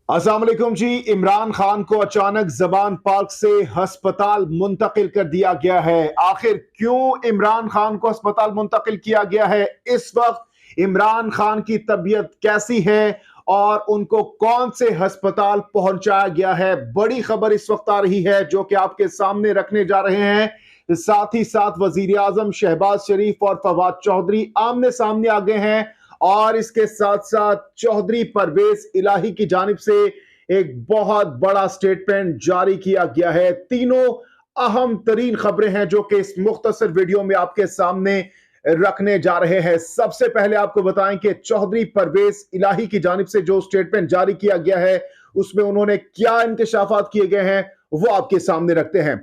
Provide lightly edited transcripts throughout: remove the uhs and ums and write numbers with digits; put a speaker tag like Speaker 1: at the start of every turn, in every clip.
Speaker 1: अस्सलाम वालेकुम जी। इमरान खान को अचानक जबान पार्क से अस्पताल मुंतकिल कर दिया गया है। आखिर क्यों इमरान खान को अस्पताल मुंतकिल किया गया है? इस वक्त इमरान खान की तबीयत कैसी है और उनको कौन से अस्पताल पहुंचाया गया है? बड़ी खबर इस वक्त आ रही है जो कि आपके सामने रखने जा रहे हैं। साथ ही साथ वजीर आजम शहबाज शरीफ और फवाद चौधरी आमने सामने आ गए हैं और इसके साथ साथ चौधरी परवेज इलाही की जानिब से एक बहुत बड़ा स्टेटमेंट जारी किया गया है। तीनों अहम तरीन खबरें हैं जो कि इस मुख्तसर वीडियो में आपके सामने रखने जा रहे हैं। सबसे पहले आपको बताएं कि चौधरी परवेज इलाही की जानिब से जो स्टेटमेंट जारी किया गया है उसमें उन्होंने क्या इंकशाफात किए गए हैं वो आपके सामने रखते हैं।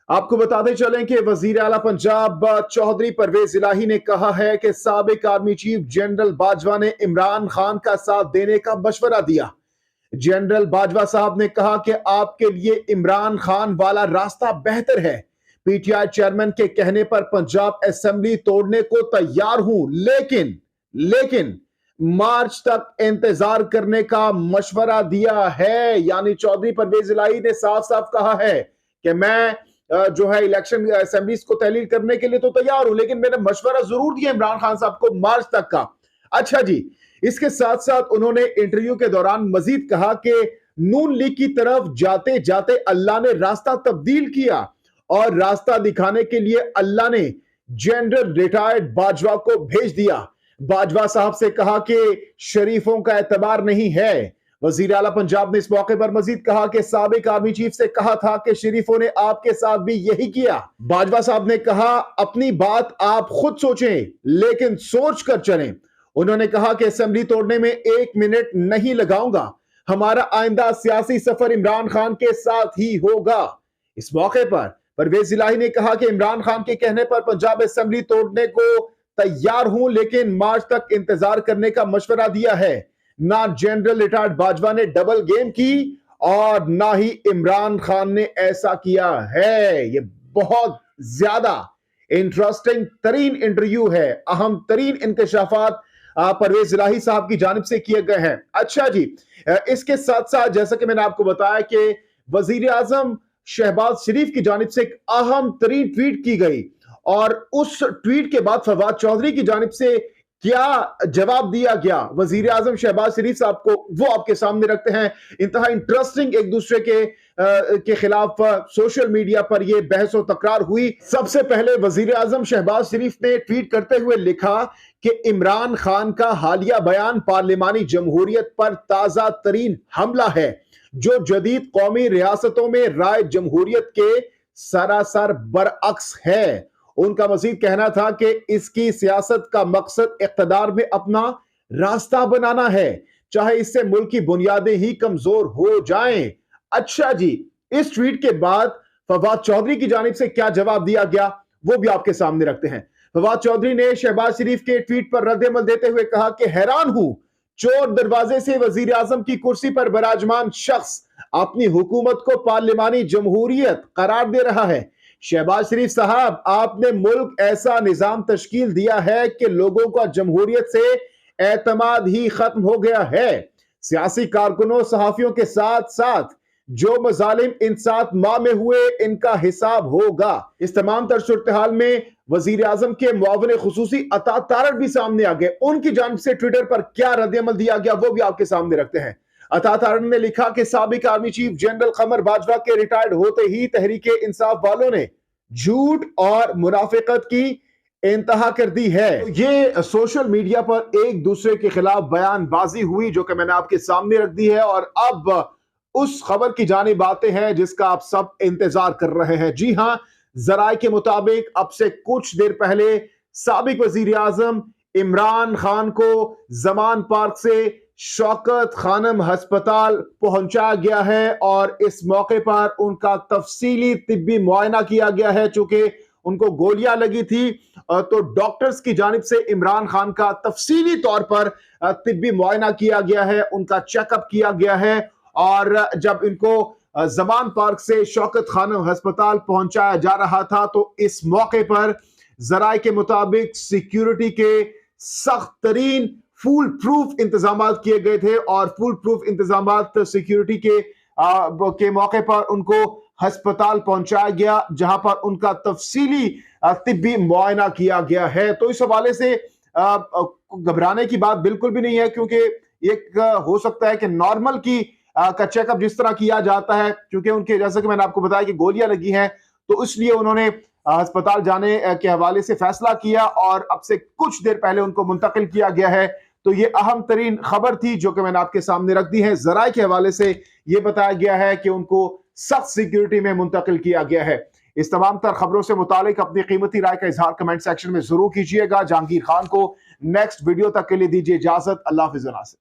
Speaker 1: आपको बताते चलें कि वजीर आला पंजाब चौधरी परवेज इलाही ने कहा है कि साबिक आर्मी चीफ जनरल बाजवा ने इमरान खान का साथ देने का मशवरा दिया। जनरल बाजवा साहब ने कहा कि आपके लिए इमरान खान वाला रास्ता बेहतर है। पीटीआई चेयरमैन के कहने पर पंजाब असेंबली तोड़ने को तैयार हूं, लेकिन मार्च तक इंतजार करने का मशवरा दिया है। यानी चौधरी परवेज इलाही ने साफ साफ कहा है कि मैं जो है इलेक्शन असेंबलीज को तहलील करने के लिए तो तैयार हूं, लेकिन मैंने मशवरा जरूर दिया इमरान खान साहब को मार्च तक का। अच्छा जी, इसके साथ साथ उन्होंने इंटरव्यू के दौरान मजीद कहा कि नून लीग की तरफ जाते जाते अल्लाह ने रास्ता तब्दील किया और रास्ता दिखाने के लिए अल्लाह ने जनरल रिटायर्ड बाजवा को भेज दिया। बाजवा साहब से कहा कि शरीफों का एतबार नहीं है। वजीर आला पंजाब ने इस मौके पर मजीद कहा कि साबिक आर्मी चीफ से कहा था कि शरीफों ने आपके साथ भी यही किया। बाजवा साहब ने कहा अपनी बात आप खुद सोचें लेकिन सोच कर चलें। उन्होंने कहा कि असेंबली तोड़ने में 1 मिनट नहीं लगाऊंगा, हमारा आइंदा सियासी सफर इमरान खान के साथ ही होगा। इस मौके पर परवेज इलाही ने कहा कि इमरान खान के कहने पर पंजाब असेंबली तोड़ने को तैयार हूं, लेकिन मार्च तक इंतजार करने का मशवरा दिया है। ना जनरल रिटायर्ड बाजवा ने डबल गेम की और ना ही इमरान खान ने ऐसा किया है। ये बहुत ज्यादा इंटरेस्टिंग तरीन इंटरव्यू है, अहम तरीन इंकशाफात परवेज इलाही साहब की जानिब से किए गए हैं। अच्छा जी, इसके साथ साथ जैसा कि मैंने आपको बताया कि वजीर आजम शहबाज शरीफ की जानिब से एक अहम तरीन ट्वीट की गई और उस ट्वीट के बाद फवाद चौधरी की जानिब से क्या जवाब दिया गया वजीर आजम शहबाज शरीफ साहब को, वो आपके सामने रखते हैं। इंतहा इंटरेस्टिंग एक दूसरे के खिलाफ सोशल मीडिया पर यह बहस और तकरार हुई। सबसे पहले वजीर आजम शहबाज शरीफ ने ट्वीट करते हुए लिखा कि इमरान खान का हालिया बयान पार्लिमानी जमहूरियत पर ताजा तरीन हमला है जो जदीद कौमी रियासतों में राय जमहूरियत के सरासर बरअक्स है। उनका मजीद कहना था कि इसकी सियासत का मकसद इख्तदार में अपना रास्ता बनाना है, चाहे इससे मुल्क की बुनियादें ही कमजोर हो जाएं। अच्छा जी, इस ट्वीट के बाद फवाद चौधरी की जानिब से क्या जवाब दिया गया वो भी आपके सामने रखते हैं। फवाद चौधरी ने शहबाज शरीफ के ट्वीट पर रद्द-ए-अमल देते हुए कहा कि हैरान हूं, चोर दरवाजे से वजीर आजम की कुर्सी पर विराजमान शख्स अपनी हुकूमत को पार्लिमानी जमहूरियत करार दे रहा है। शहबाज शरीफ साहब, आपने मुल्क ऐसा निजाम तश्कील दिया है कि लोगों का जमहूरियत से एतमाद ही खत्म हो गया है। सियासी कारकुनों सहाफियों के साथ साथ जो मजालिम इन 7 माह में हुए इनका हिसाब होगा। इस तमाम तर सूरत हाल में वजीर आजम के मुआविन खुसूसी अता तारड़ भी सामने आ गए। उनकी जानिब से ट्विटर पर क्या रद्द-ए-अमल दिया गया वो भी आपके सामने रखते हैं। अता तारड़ ने लिखा कि साबिक आर्मी चीफ जनरल कमर बाजवा के रिटायर्ड होते ही तहरीके इंसाफ वालों ने झूठ और मुनाफिकत की इंतहा कर दी है। ये सोशल मीडिया पर एक दूसरे के खिलाफ बयानबाजी हुई जो कि मैंने आपके सामने रख दी है और अब उस खबर की जानिब आते हैं जिसका आप सब इंतजार कर रहे हैं। जी हां, जराए के मुताबिक अब से कुछ देर पहले साबिक वजीर आजम इमरान खान को जमान पार्क से शौकत खानम अस्पताल पहुंचाया गया है और इस मौके पर उनका तफसीली तिब्बी मुआयना किया गया है। चूंकि उनको गोलियां लगी थी तो डॉक्टर्स की जानिब से इमरान खान का तफसीली तौर पर तिब्बी मुआयना किया गया है, उनका चेकअप किया गया है और जब इनको जमान पार्क से शौकत खानम अस्पताल पहुंचाया जा रहा था तो इस मौके पर जराए के मुताबिक सिक्योरिटी के सख्त तरीन फुल प्रूफ इंतजाम किए गए थे और फुल प्रूफ इंतजाम सिक्योरिटी के मौके पर उनको अस्पताल पहुंचाया गया, जहां पर उनका तफसीली तिब्बी मुआयना किया गया है। तो इस हवाले से घबराने की बात बिल्कुल भी नहीं है, क्योंकि एक हो सकता है कि नॉर्मल का चेकअप जिस तरह किया जाता है, क्योंकि उनके जैसा कि मैंने आपको बताया कि गोलियां लगी हैं, तो इसलिए उन्होंने अस्पताल जाने के हवाले से फैसला किया और अब से कुछ देर पहले उनको मुंतकिल किया गया है। तो ये अहम तरीन खबर थी जो कि मैंने आपके सामने रख दी है। जराए के हवाले से ये बताया गया है कि उनको सख्त सिक्योरिटी में मुंतकिल किया गया है। इस तमाम तर खबरों से मुतालिक अपनी कीमती राय का इजहार कमेंट सेक्शन में जरूर कीजिएगा। जहांगीर खान को नेक्स्ट वीडियो तक के लिए दीजिए इजाजत। अल्लाह हाफिज़।